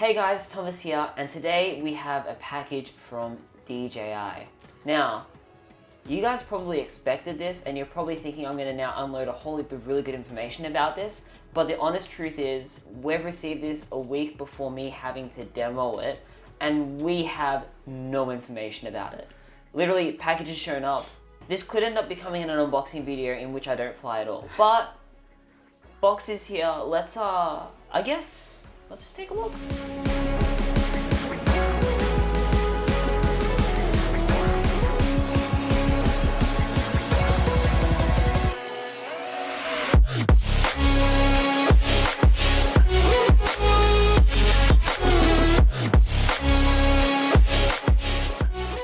Hey guys, Thomas here, and today we have a package from DJI. Now, you guys probably expected this, and you're probably thinking I'm going to now unload a whole heap of really good information about this, but the honest truth is, we've received this a week before me having to demo it, and we have no information about it. Literally, package has shown up. This could end up becoming an unboxing video in which I don't fly at all, but box is here. Let's just take a look.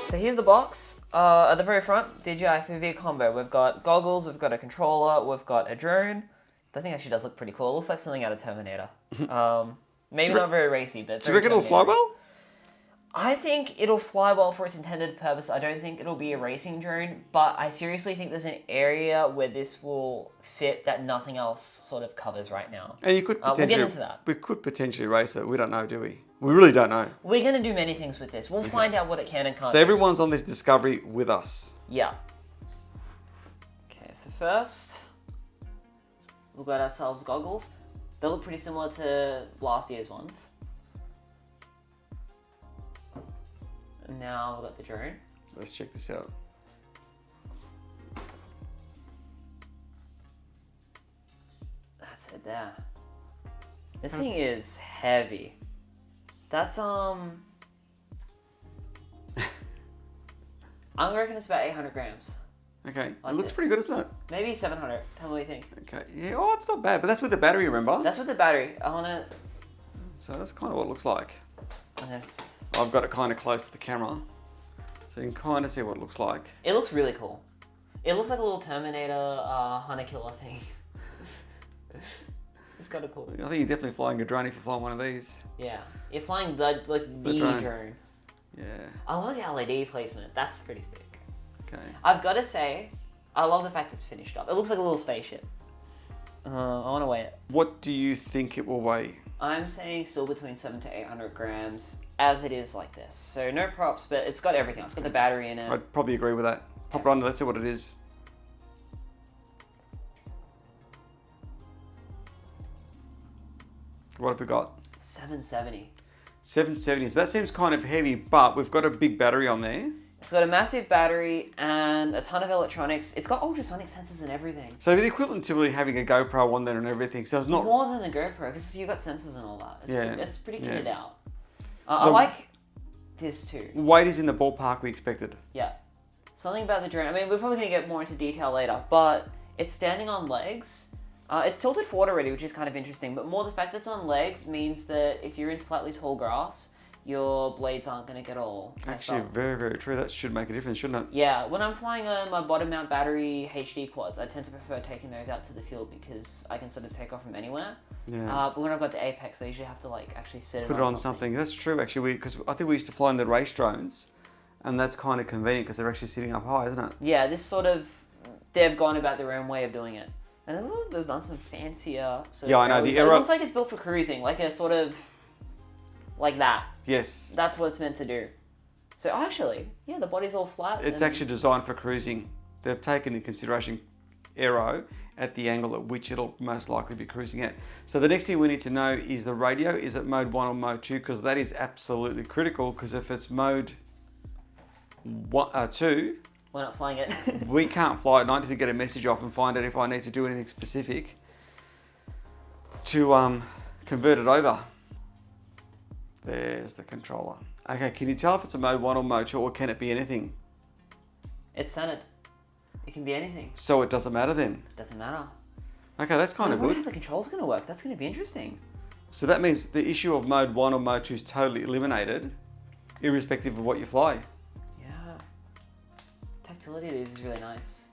So here's the box. At the very front, DJI FPV Combo. We've got goggles, we've got a controller, we've got a drone. The thing actually does look pretty cool. It looks like something out of Terminator. Maybe not very racy, but do you reckon it'll fly well? I think it'll fly well for its intended purpose. I don't think it'll be a racing drone, but I seriously think there's an area where this will fit that nothing else sort of covers right now. And you could potentially, we'll get into that. We could potentially race it. We don't know, do we? We really don't know. We're going to do many things with this. We'll find out what it can and can't. So everyone's on this discovery with us. Yeah. Okay, so first, we've got ourselves goggles. They look pretty similar to last year's ones. And now we've got the drone. Let's check this out. That's it there. This thing is heavy. That's I'm gonna reckon it's about 800 grams. Okay, Like it looks this. pretty good, isn't it? Maybe 700. Tell me what you think. Okay, yeah, oh, it's not bad, but that's with the battery, remember? That's with the battery. I wanna... So that's kind of what it looks like. Yes. I've got it kind of close to the camera, so you can kind of see what it looks like. It looks really cool. It looks like a little Terminator hunter killer thing. It's kind of cool. I think you're definitely flying a drone if you're flying one of these. Yeah. You're flying the drone. Yeah. I love the LED placement. That's pretty sick. Okay. I've got to say, I love the fact it's finished up. It looks like a little spaceship. I want to weigh it. What do you think it will weigh? I'm saying still between 700 to 800 grams, as it is like this. So no props, but it's got everything. It's got the battery in it. I'd probably agree with that. Pop it under, let's see what it is. What have we got? 770. 770. So that seems kind of heavy, but we've got a big battery on there. It's got a massive battery and a ton of electronics. It's got ultrasonic sensors and everything. So the equivalent to really having a GoPro on there and everything. So it's not More than the GoPro, because you've got sensors and all that. It's pretty kitted out. I like this too. Weight is in the ballpark we expected. Yeah. Something about the drone. I mean, we're probably going to get more into detail later, but it's standing on legs. It's tilted forward already, which is kind of interesting, but more the fact it's on legs means that if you're in slightly tall grass, your blades aren't going to get all messed Actually, up. very, very true. That should make a difference, shouldn't it? Yeah, when I'm flying my bottom mount battery HD quads, I tend to prefer taking those out to the field because I can sort of take off from anywhere. Yeah. But when I've got the Apex, I usually have to actually sit Put it on something. That's true, actually, because I think we used to fly in the race drones, and that's kind of convenient because they're actually sitting up high, isn't it? Yeah, this sort of, they've gone about their own way of doing it. And they've done some fancier sort Yeah, of I know. aeros. The It aero... looks like it's built for cruising, like a sort of, like that. Yes. That's what it's meant to do. So actually, yeah, the body's all flat. It's actually designed for cruising. They've taken into consideration aero at the angle at which it'll most likely be cruising at. So the next thing we need to know is the radio. Is it mode 1 or mode 2? Because that is absolutely critical, because if it's mode 2, we're not flying it. we can't fly it. I need to get a message off and find out if I need to do anything specific to convert it over. There's the controller. Okay, can you tell if it's a mode 1 or mode 2, or can it be anything? It's centered. It can be anything. So it doesn't matter then? Doesn't matter. Okay, that's kind of I wonder good. how the controls are going to work. That's going to be interesting. So that means the issue of mode 1 or mode 2 is totally eliminated, irrespective of what you fly. Yeah. Tactility of these is really nice.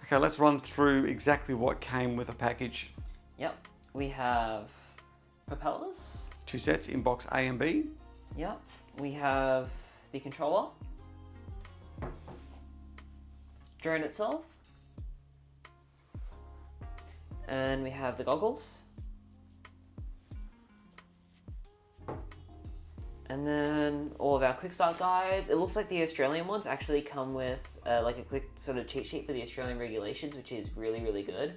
Okay, let's run through exactly what came with the package. Yep. We have propellers. 2 sets in box A and B. Yep. We have the controller. Drone itself. And we have the goggles. And then all of our quick start guides. It looks like the Australian ones actually come with like a quick sort of cheat sheet for the Australian regulations, which is really, really good.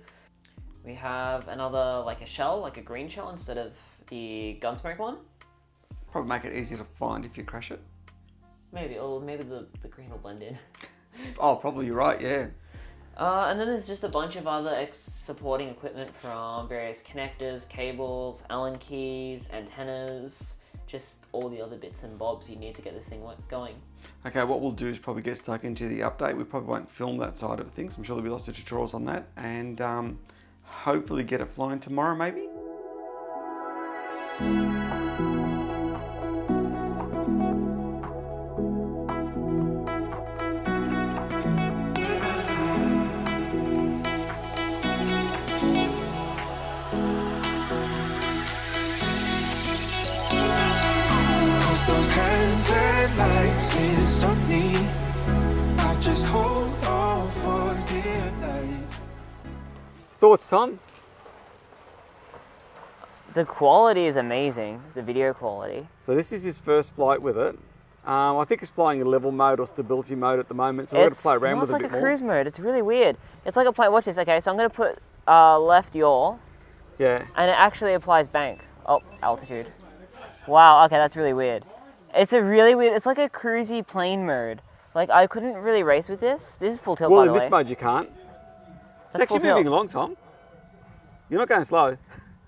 We have another, like a shell, like a green shell instead of the Gunsmoke one. Probably make it easier to find if you crash it. Maybe, or maybe the green will blend in. Oh, probably you're right, yeah. And then there's just a bunch of other supporting equipment from various connectors, cables, Allen keys, antennas, just all the other bits and bobs you need to get this thing going. Okay, what we'll do is probably get stuck into the update. We probably won't film that side of things. I'm sure there'll be lots of tutorials on that, and hopefully get it flying tomorrow maybe. Those hands and lights can't stop me. I just hold on for dear life. Thoughts, Tom? The quality is amazing, the video quality. So this is his first flight with it. I think it's flying in level mode or stability mode at the moment, so we're going to play around with it a bit more. It's like a cruise mode. It's really weird. It's like a plane. Watch this. Okay, so I'm going to put left yaw. Yeah. And it actually applies bank. Oh, altitude. Wow. Okay, that's really weird. It's a really weird. It's like a cruisy plane mode. Like I couldn't really race with this. This is full tilt. Well, by the in this way. mode you can't. It's That's actually full tilt. moving along, Tom. You're not going slow.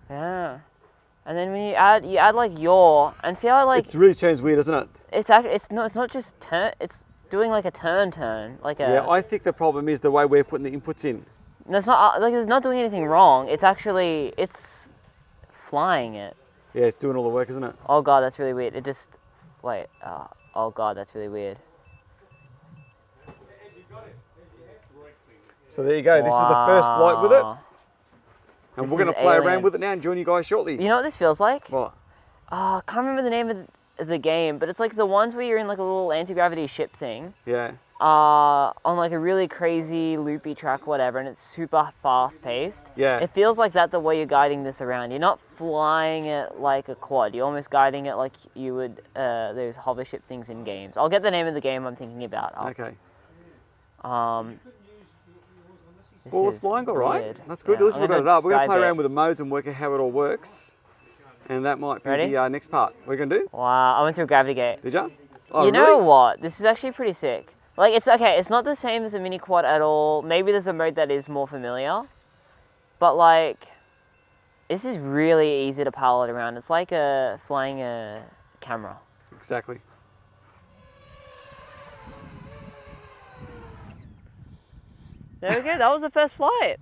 Yeah. And then when you add like yaw, and see how like It's really turns weird, isn't it? it's not just turn. It's doing like a turn like a. Yeah, I think the problem is the way we're putting the inputs in. No, it's not like it's not doing anything wrong. It's flying it. Yeah, it's doing all the work, isn't it? Oh god, that's really weird. It just wait. Oh god, that's really weird. So there you go. This is the first flight with it. And This we're going is to play alien. around with it now and join you guys shortly. You know what this feels like? What? Oh, I can't remember the name of the game, but it's like the ones where you're in like a little anti-gravity ship thing. Yeah. On like a really crazy loopy track, whatever, and it's super fast-paced. Yeah. It feels like that the way you're guiding this around. You're not flying it like a quad. You're almost guiding it like you would those hover ship things in games. I'll get the name of the game I'm thinking about. Okay. Well, it's flying all right. weird. That's good. Yeah, Listen, I'm we've got it up. We're going to guide play it. around with the modes and work out how it all works. And that might be Ready? the next part. What are you going to do? Wow, I went through a gravity gate. Did you? Oh, You know really? what? This is actually pretty sick. Like, it's okay. It's not the same as a mini quad at all. Maybe there's a mode that is more familiar. But, like, this is really easy to pilot around. It's like flying a camera. Exactly. There we go. That was the first flight.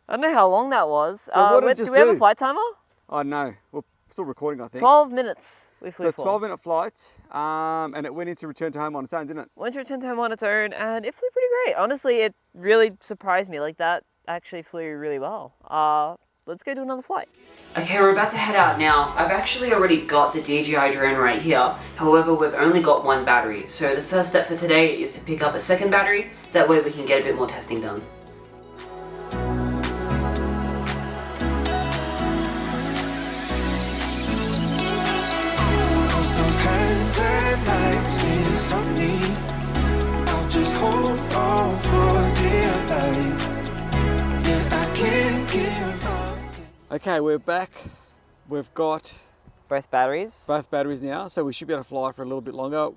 I don't know how long that was. So what did it do just we have a do? flight timer? Oh, no. We're still recording, I think. 12 minutes we flew So for. 12-minute flight, and it went into return to home on its own, didn't it? Went to return to home on its own, and it flew pretty great. Honestly, it really surprised me. Like, that actually flew really well. Let's go do another flight. Okay, we're about to head out now. I've actually already got the DJI drone right here. However, we've only got one battery. So the first step for today is to pick up a second battery. That way we can get a bit more testing done. Those hands and lights can't stop me. I'll just hold on for dear life. Yeah, I can't give up. Okay, we're back. We've got Both batteries. both batteries now, so we should be able to fly for a little bit longer.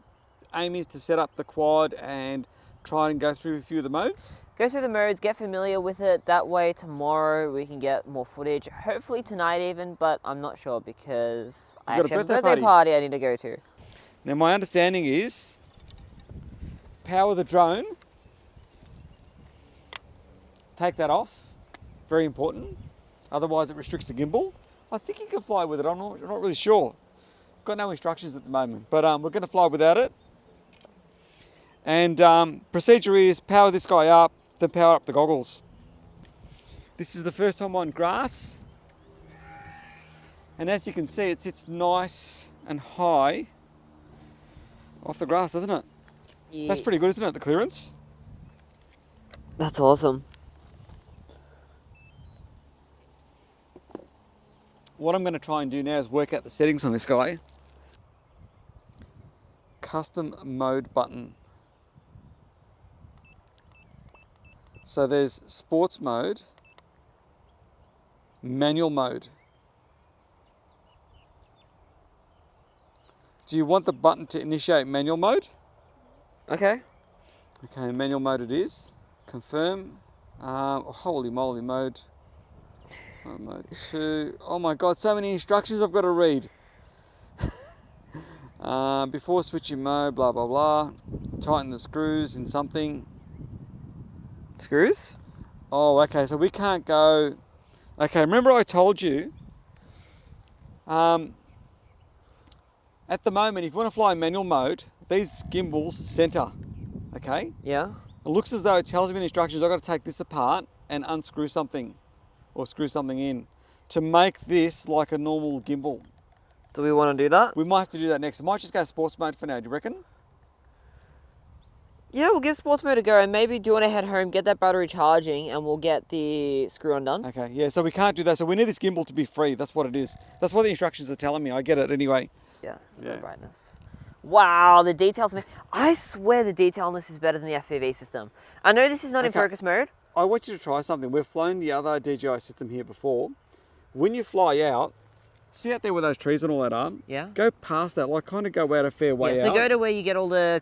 Aim is to set up the quad and try and go through a few of the modes. Go through the modes, get familiar with it. That way tomorrow we can get more footage. Hopefully tonight even, but I'm not sure because I You've got a actually have a birthday birthday party I need to go to. Now my understanding is power the drone, take that off, very important, otherwise it restricts the gimbal. I think you can fly with it, I'm not really sure. Got no instructions at the moment, but we're going to fly without it. And procedure is power this guy up, then power up the goggles. This is the first time on grass, and as you can see it sits nice and high off the grass, doesn't it? Yeah. That's pretty good, isn't it, the clearance? That's awesome. What I'm going to try and do now is work out the settings on this guy. custom mode button. So there's sports mode, manual mode. Do you want the button to initiate manual mode? Okay. Okay, manual mode it is. Confirm. Holy moly, mode 2. Oh my god, so many instructions I've got to read. Before switching mode, blah blah blah. Tighten the screws in something. Screws? Oh, okay, so we can't go. Okay, remember I told you. At the moment, if you want to fly in manual mode, these gimbals center. Okay? Yeah. It looks as though it tells me in instructions I've got to take this apart and unscrew something or screw something in to make this like a normal gimbal. Do we want to do that? We might have to do that next. I might just go sports mode for now, do you reckon? Yeah, we'll give sports mode a go, and maybe do you want to head home, get that battery charging, and we'll get the screw undone? Okay, yeah, so we can't do that. So we need this gimbal to be free. That's what it is. That's what the instructions are telling me. I get it anyway. Yeah, Yeah. brightness. Wow, the details. I swear the detail on this is better than the FPV system. I know this is not in Okay. focus mode. I want you to try something. We've flown the other DJI system here before. When you fly out, see out there where those trees and all that are? Yeah. Go past that, like kind of go out a fair way Yeah, so out. go to where you get all the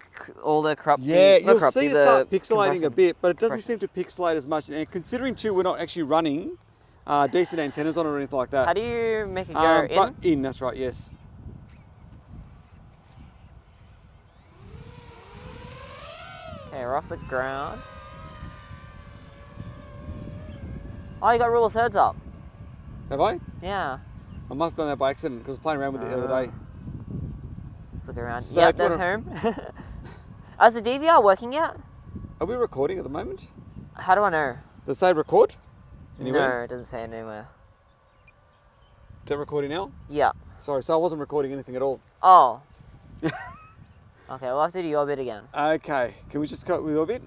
crop. Yeah, not you'll crop, see it the start pixelating a compression. bit, but it doesn't Compression. seem to pixelate as much. And considering too, we're not actually running decent antennas on it or anything like that. How do you make it go in? But in, that's right, yes. Okay, we're off the ground. Oh, you got rule of thirds up. Have I? Yeah. I must have done that by accident because I was playing around with it the other day. Let's look around. So Yep, if you that's home. Is the DVR working yet? Are we recording at the moment? How do I know? Does it say record? No, Anywhere? it doesn't say it anywhere. Is that recording now? Yeah. Sorry, so I wasn't recording anything at all. Oh. Okay, we'll have to do your bit again. Okay, can we just go with your bit?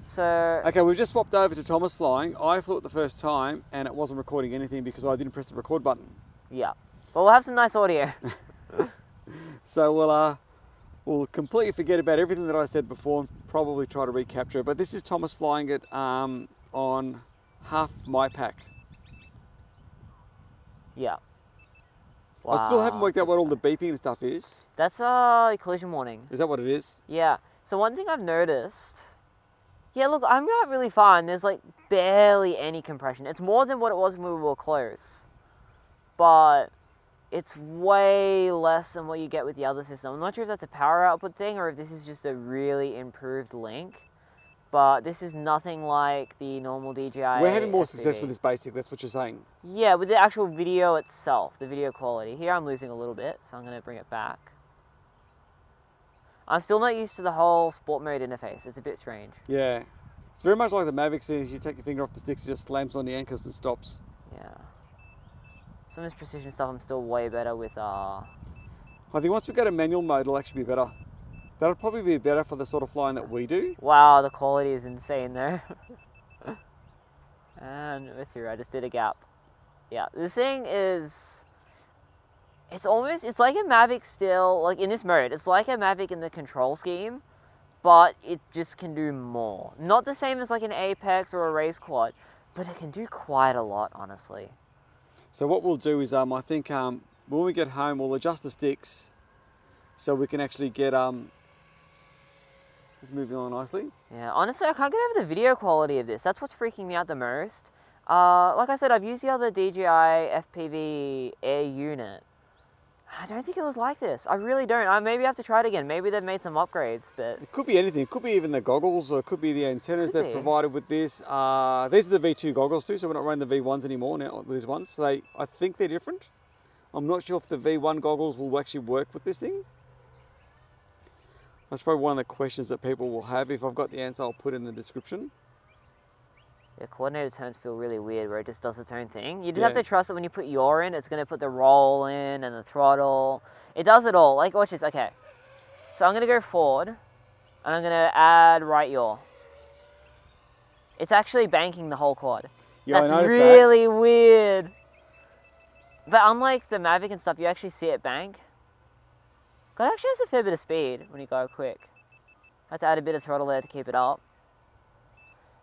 So, Okay, we've just swapped over to Thomas flying. I flew it the first time and it wasn't recording anything because I didn't press the record button. yeah. Well, we'll have some nice audio. So we'll completely forget about everything that I said before and probably try to recapture it. But this is Thomas flying it on half my pack. Yeah. I still haven't worked out what all the nice. beeping and stuff is. That's a collision warning. Is that what it is? Yeah. So one thing I've noticed, yeah, look, I'm not really fine. There's like barely any compression. It's more than what it was when we were close, but it's way less than what you get with the other system. I'm not sure if that's a power output thing or if this is just a really improved link, but this is nothing like the normal DJI We're having more success FPV. with this basic, that's what you're saying. Yeah, with the actual video itself, the video quality. Here I'm losing a little bit, so I'm going to bring it back. I'm still not used to the whole sport mode interface. It's a bit strange. Yeah. It's very much like the Mavic series. You take your finger off the sticks, it just slams on the anchors and stops. Yeah. Some of this precision stuff I'm still way better with. I think once we go to manual mode, it'll actually be better. That'll probably be better for the sort of flying that we do. Wow, the quality is insane there. And we're through. I just did a gap. Yeah, this thing is... It's like a Mavic still, like in this mode, it's like a Mavic in the control scheme, but it just can do more. Not the same as like an Apex or a race quad, but it can do quite a lot, honestly. So what we'll do is, I think when we get home, we'll adjust the sticks so we can actually get it's moving on nicely. Yeah, honestly, I can't get over the video quality of this. That's what's freaking me out the most. Like I said, I've used the other DJI FPV Air unit. I don't think it was like this. I really don't. Maybe I have to try it again. Maybe they've made some upgrades, but... It could be anything. It could be even the goggles, or it could be the antennas Could they've be. provided with this. These are the V2 goggles too, so we're not running the V1s anymore now with these ones. So I think they're different. I'm not sure if the V1 goggles will actually work with this thing. That's probably one of the questions that people will have. If I've got the answer, I'll put it in the description. The coordinated turns feel really weird where it just does its own thing. You just Yeah. have to trust that when you put yaw in, it's going to put the roll in and the throttle. It does it all. Like, watch this. Okay. So I'm going to go forward and I'm going to add right yaw. It's actually banking the whole quad. Yeah, That's I noticed really weird. But unlike the Mavic and stuff, you actually see it bank. God, it actually has a fair bit of speed when you go quick. I have to add a bit of throttle there to keep it up.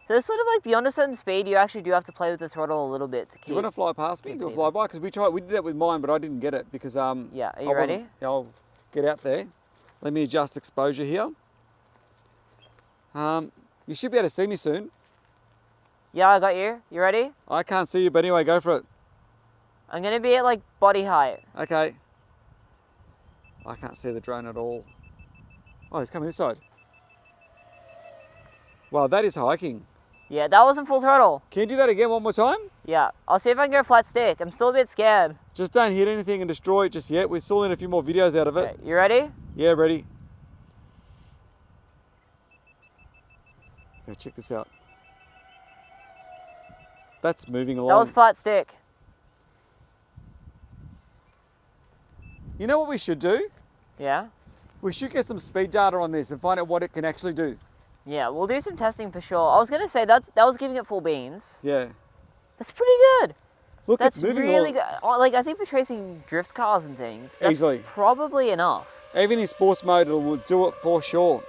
So it's sort of like beyond a certain speed, you actually do have to play with the throttle a little bit to keep. Do you want to fly past me? Do a flyby? Because we did that with mine, but I didn't get it because Yeah, are you ready? I'll get out there. Let me adjust exposure here. You should be able to see me soon. Yeah, I got you. You ready? I can't see you, but anyway, go for it. I'm gonna be at like body height. Okay. I can't see the drone at all. Oh, it's coming this side. Wow, that is hiking. Yeah, that wasn't full throttle. Can you do that again one more time? Yeah, I'll see if I can go flat stick. I'm still a bit scared. Just don't hit anything and destroy it just yet. We're still in a few more videos out of it. Okay, you ready? Yeah, ready. Okay, check this out. That's moving along. That was flat stick. You know what we should do? Yeah? We should get some speed data on this and find out what it can actually do. Yeah, we'll do some testing for sure. I was gonna say that was giving it full beans. Yeah. That's pretty good. Look, That's it's moving really along. good. Like, I think for tracing drift cars and things, that's Easily. probably enough. Even in sports mode, it will do it for sure.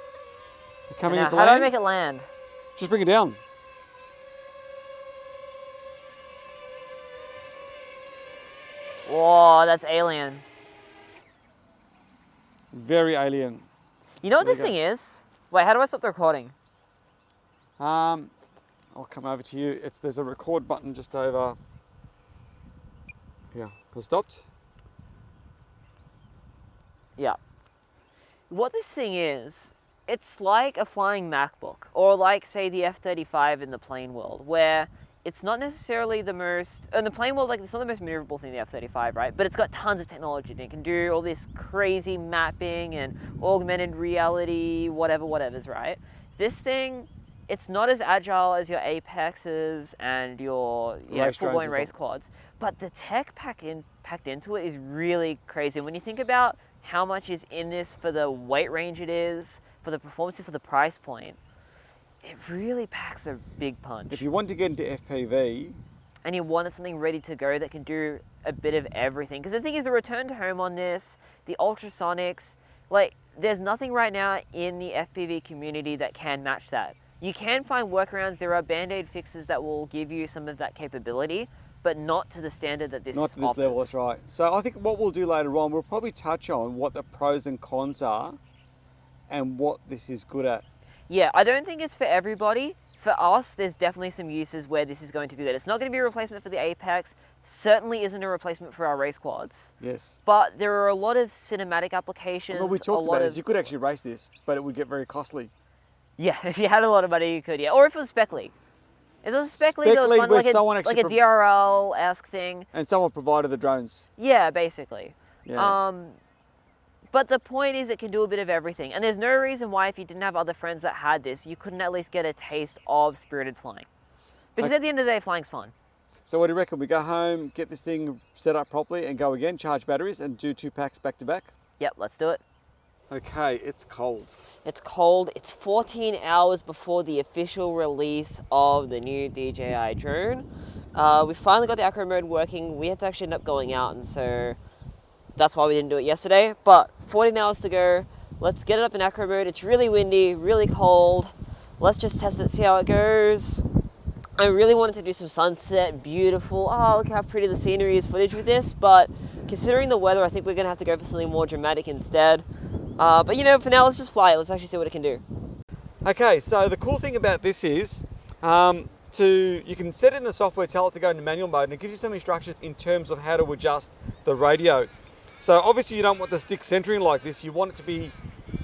You're coming Now, into how do I land. make it land? Just bring it down. Whoa, that's alien. Very alien. You know what There this you go. thing is? Wait, how do I stop the recording? I'll come over to you. There's a record button just over. Yeah, has stopped. Yeah. What this thing is, it's like a flying MacBook, or like, say, the F-35 in the plane world, where it's not necessarily the most, in the plane world, like, it's not the most maneuverable thing, the F-35, right? But it's got tons of technology, and it can do all this crazy mapping and augmented reality, whatever's, right? This thing, it's not as agile as your Apexes and your Race full-blown drones race quads, but the tech packed into it is really crazy. And when you think about how much is in this for the weight range it is, for the performance, for the price point, it really packs a big punch. If you want to get into FPV, and you wanted something ready to go that can do a bit of everything. Because the thing is, the return to home on this, the ultrasonics, like, there's nothing right now in the FPV community that can match that. You can find workarounds. There are band-aid fixes that will give you some of that capability, but not to the standard that this not to this offers. level, that's right. So I think what we'll do later on, we'll probably touch on what the pros and cons are and what this is good at. Yeah, I don't think it's for everybody. For us, there's definitely some uses where this is going to be good. It's not going to be a replacement for the Apex, certainly isn't a replacement for our race quads. Yes. But there are a lot of cinematic applications. Well, we talked a lot about of, this. You could actually race this, but it would get very costly. Yeah, if you had a lot of money, you could, yeah. Or if it was spec league. If it was a spec league, Spec that was league fun, where like someone a actually DRL-esque thing. And someone provided the drones. Yeah, basically. Yeah. But the point is, it can do a bit of everything. And there's no reason why, if you didn't have other friends that had this, you couldn't at least get a taste of spirited flying. Because at the end of the day, flying's fun. So what do you reckon? We go home, get this thing set up properly and go again, charge batteries and do 2 packs back to back? Yep, let's do it. Okay, it's cold. It's cold. It's 14 hours before the official release of the new DJI drone. We finally got the acro mode working. We had to actually end up going out, and so that's why we didn't do it yesterday. But 14 hours to go. Let's get it up in acro mode. It's really windy, really cold. Let's just test it, see how it goes. I really wanted to do some sunset, beautiful. Oh, look how pretty the scenery is footage with this. But considering the weather, I think we're going to have to go for something more dramatic instead. But you know, for now, let's just fly it. Let's actually see what it can do. Okay, so the cool thing about this is you can set it in the software, tell it to go into manual mode, and it gives you some instructions in terms of how to adjust the radio. So obviously you don't want the stick centering like this. You want it to be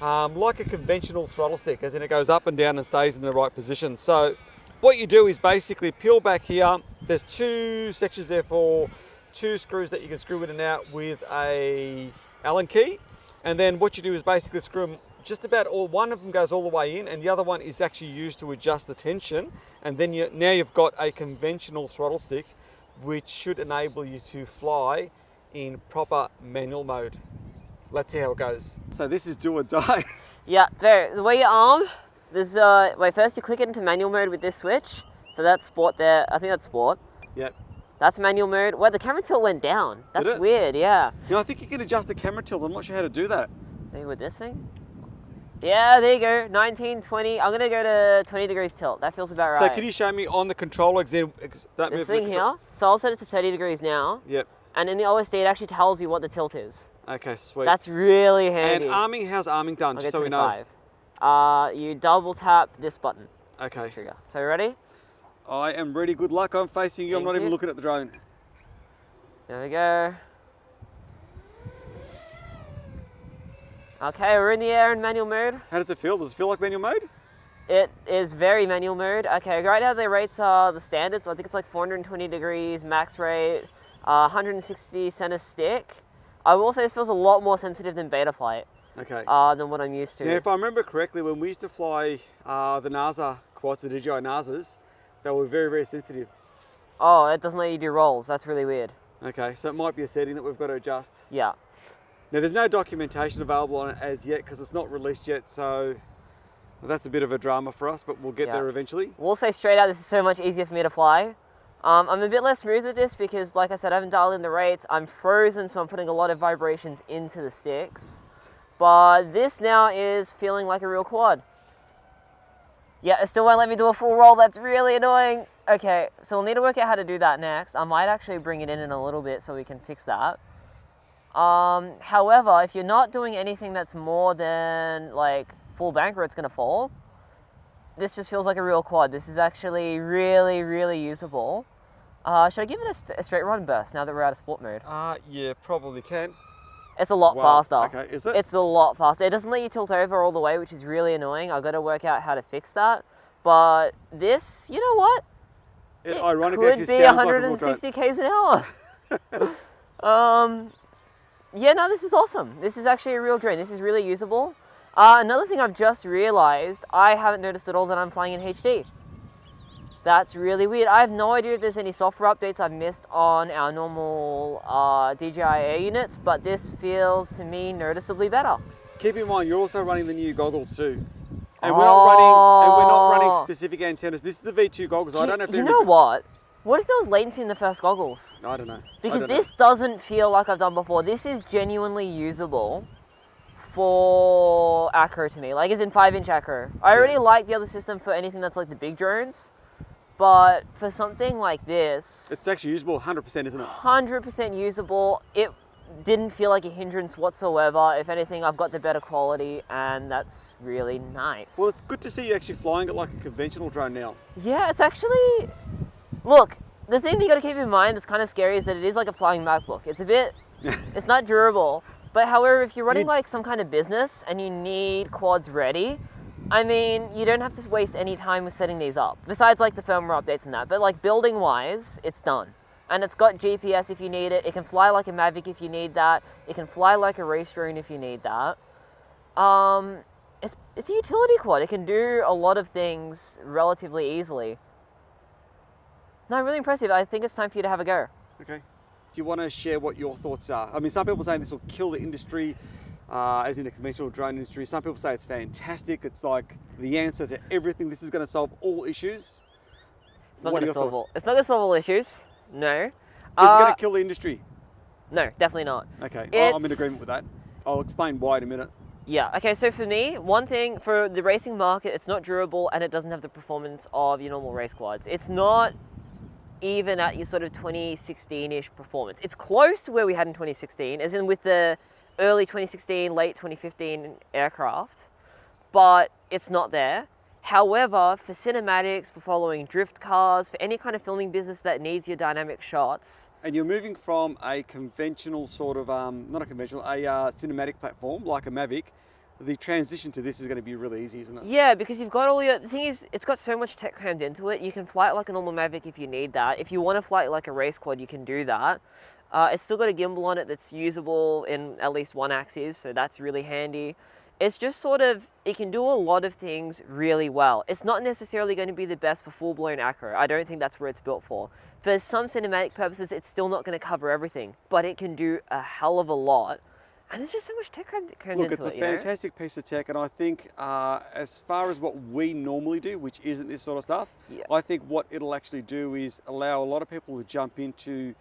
like a conventional throttle stick, as in it goes up and down and stays in the right position. So what you do is basically peel back here. There's 2 sections there for 2 screws that you can screw in and out with a Allen key. And then what you do is basically screw them just about all. One of them goes all the way in, and the other one is actually used to adjust the tension. And then now you've got a conventional throttle stick, which should enable you to fly in proper manual mode. Let's see how it goes. So this is do or die. Yeah, there. The way your arm, there's wait, first you click it into manual mode with this switch. So that's sport there. I think that's sport. Yep. That's manual mode. Well, the camera tilt went down. That's Did it? weird, yeah. You know, I think you can adjust the camera tilt. I'm not sure how to do that. Maybe with this thing? Yeah, there you go. 19, 20. I'm going to go to 20 degrees tilt. That feels about right. So can you show me on the controller this thing here? So I'll set it to 30 degrees now. Yep. And in the OSD, it actually tells you what the tilt is. Okay, sweet. That's really handy. And arming, how's arming done? I'll Just go so we know. 25. You double tap this button. Okay. This trigger. So ready? I am ready. Good luck. I'm facing you. I'm not even looking at the drone. There we go. Okay, we're in the air in manual mode. How does it feel? Does it feel like manual mode? It is very manual mode. Okay, right now the rates are the standard, so I think it's like 420 degrees max rate, 160 center stick. I will say this feels a lot more sensitive than Betaflight. Okay. Than what I'm used to. Now, if I remember correctly, when we used to fly the NASA quads, the DJI NASAs, they were very, very sensitive. Oh, it doesn't let you do rolls. That's really weird. Okay, so it might be a setting that we've got to adjust. Yeah. Now, there's no documentation available on it as yet because it's not released yet, so that's a bit of a drama for us, but we'll get there eventually. We'll say straight out, this is so much easier for me to fly. I'm a bit less smooth with this because, like I said, I haven't dialed in the rates. I'm frozen, so I'm putting a lot of vibrations into the sticks. But this now is feeling like a real quad. Yeah, it still won't let me do a full roll. That's really annoying. Okay, so we'll need to work out how to do that next. I might actually bring it in a little bit so we can fix that. However, if you're not doing anything that's more than like full bank or it's gonna fall, this just feels like a real quad. This is actually really, really usable. Should I give it a straight run burst now that we're out of sport mode? Yeah, probably can. It's a lot faster. Okay, is it? It's a lot faster. It doesn't let you tilt over all the way, which is really annoying. I've got to work out how to fix that. But this, you know what? It could be 160 k's an hour. Yeah, no, this is awesome. This is actually a real drone. This is really usable. Another thing I've just realized, I haven't noticed at all that I'm flying in HD. That's really weird. I have no idea if there's any software updates I've missed on our normal DJI Air units, but this feels to me noticeably better. Keep in mind, you're also running the new goggles too. And we're not running specific antennas. This is the V2 goggles. I don't know if you know what? What if there was latency in the first goggles? I don't know. Because this doesn't feel like I've done before. This is genuinely usable for acro to me, like as in 5-inch acro. I already like the other system for anything that's like the big drones, but for something like this... It's actually usable 100%, isn't it? 100% usable. It didn't feel like a hindrance whatsoever. If anything, I've got the better quality, and that's really nice. Well, it's good to see you actually flying it like a conventional drone now. Yeah, it's actually... Look, the thing that you got to keep in mind that's kind of scary is that it is like a flying MacBook. It's a bit... it's not durable. But however, if you're running like some kind of business and you need quads ready, I mean, you don't have to waste any time with setting these up. Besides like the firmware updates and that. But like building wise, it's done. And it's got GPS if you need it. It can fly like a Mavic if you need that. It can fly like a race drone if you need that. It's a utility quad. It can do a lot of things relatively easily. No, really impressive. I think it's time for you to have a go. Okay. Do you want to share what your thoughts are? I mean, some people are saying this will kill the industry, as in the conventional drone industry. Some people say it's fantastic. It's like the answer to everything. This is going to solve all issues. It's not going to solve all. It's not going to solve all issues. No. Is it going to kill the industry? No, definitely not. Okay, I'm in agreement with that. I'll explain why in a minute. Yeah, okay, so for me, one thing, for the racing market, it's not durable and it doesn't have the performance of your normal race quads. It's not even at your sort of 2016-ish performance. It's close to where we had in 2016, as in with the early 2016, late 2015 aircraft, but it's not there. However, for cinematics, for following drift cars, for any kind of filming business that needs your dynamic shots. And you're moving from a conventional sort of, not a conventional, a cinematic platform like a Mavic. The transition to this is going to be really easy, isn't it? Yeah, because you've got all your... The thing is, it's got so much tech crammed into it. You can fly it like a normal Mavic if you need that. If you want to fly it like a race quad, you can do that. It's still got a gimbal on it that's usable in at least one axis, so that's really handy. It's just sort of... It can do a lot of things really well. It's not necessarily going to be the best for full-blown acro. I don't think that's where it's built for. For some cinematic purposes, it's still not going to cover everything, but it can do a hell of a lot. And there's just so much tech crammed into it. Look, it's a fantastic piece of tech, and I think as far as what we normally do, which isn't this sort of stuff, I think what it'll actually do is allow a lot of people to jump into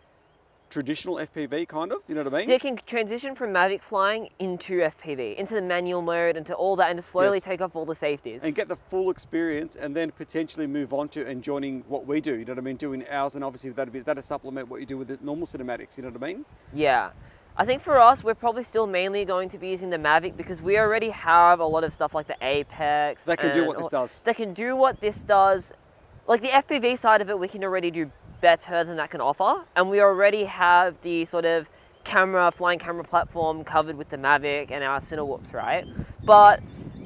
traditional FPV kind of, you know what I mean? They can transition from Mavic flying into FPV, into the manual mode, into all that, and to slowly Yes. take off all the safeties. And get the full experience, and then potentially move on to and joining what we do, you know what I mean? Doing ours, and obviously that'll supplement what you do with the normal cinematics, you know what I mean? Yeah. I think for us, we're probably still mainly going to be using the Mavic because we already have a lot of stuff like the Apex. They can do and what this does. They can do what this does. Like the FPV side of it, we can already do better than that can offer. And we already have the sort of flying camera platform covered with the Mavic and our Cinewhoops, right? But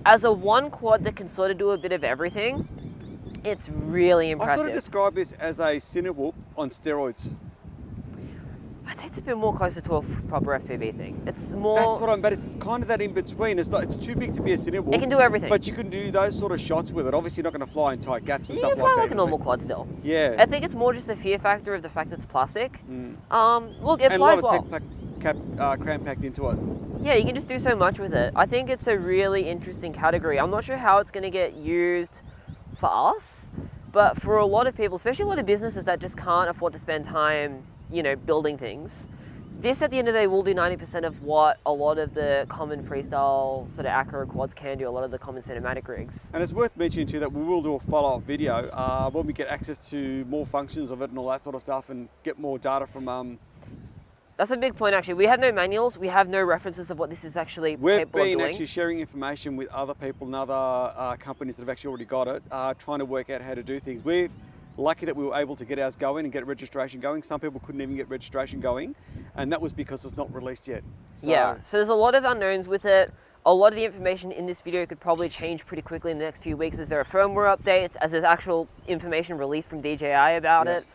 as a one quad that can sort of do a bit of everything, it's really impressive. I sort of describe this as a Cinewhoop on steroids. I'd say it's a bit more closer to a proper FPV thing. It's more... That's what but it's kind of that in between. It's too big to be a Cinewhoop. It can do everything. But you can do those sort of shots with it. Obviously, you're not going to fly in tight gaps and You stuff can like fly that. like a normal quad still. Yeah. I think it's more just the fear factor of the fact that it's plastic. Look, it and flies a well. lot of cram packed into it. Yeah, you can just do so much with it. I think it's a really interesting category. I'm not sure how it's going to get used for us, but for a lot of people, especially a lot of businesses that just can't afford to spend time, building things, this at the end of the day will do 90% of what a lot of the common freestyle sort of acro quads can do, a lot of the common cinematic rigs. And it's worth mentioning too that we will do a follow-up video when we get access to more functions of it and all that sort of stuff and get more data from... That's a big point actually. We have no manuals, we have no references of what this is actually We've capable of been doing. actually sharing information with other people and other companies that have actually already got it, trying to work out how to do things. We're lucky that we were able to get ours going and get registration going. Some people couldn't even get registration going, and that was because it's not released yet. So there's a lot of unknowns with it. A lot of the information in this video could probably change pretty quickly in the next few weeks as there are firmware updates, as there's actual information released from DJI about it.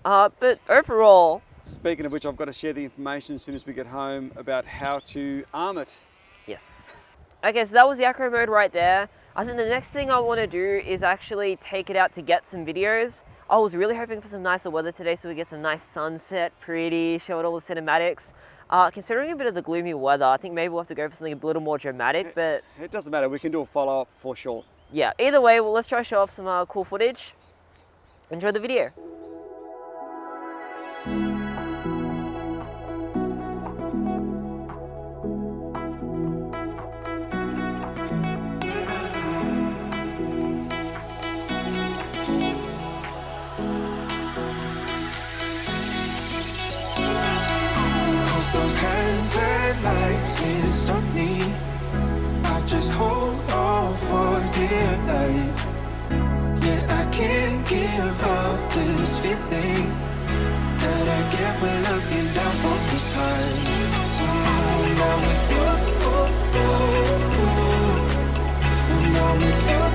But overall... Speaking of which, I've got to share the information as soon as we get home about how to arm it. Yes. Okay, so that was the acro mode right there. I think the next thing I want to do is actually take it out to get some videos. I was really hoping for some nicer weather today so we get some nice sunset, pretty, show it all the cinematics. Considering a bit of the gloomy weather, I think maybe we'll have to go for something a little more dramatic, but... It doesn't matter, we can do a follow-up for sure. Yeah, either way, well, let's try to show off some cool footage. Enjoy the video. Those hands and lights can't stop me. I just hold on for dear life. Yeah, I can't give up this feeling that I get when looking down from the sky. When I'm with you, when I'm with you,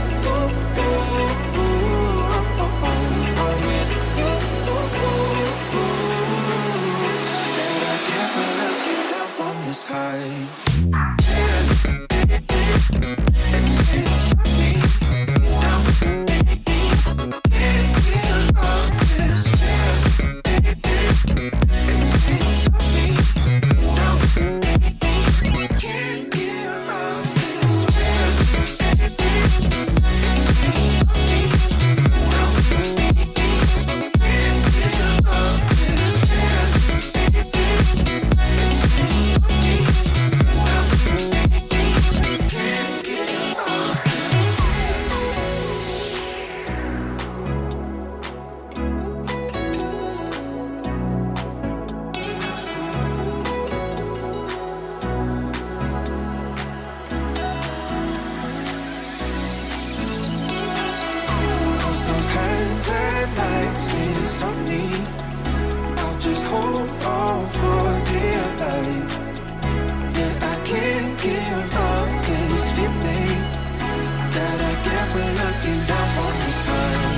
this high. Lights can't stop me. I'll just hold on for dear life. Yeah, I can't give up this feeling that I get when looking down from the sky.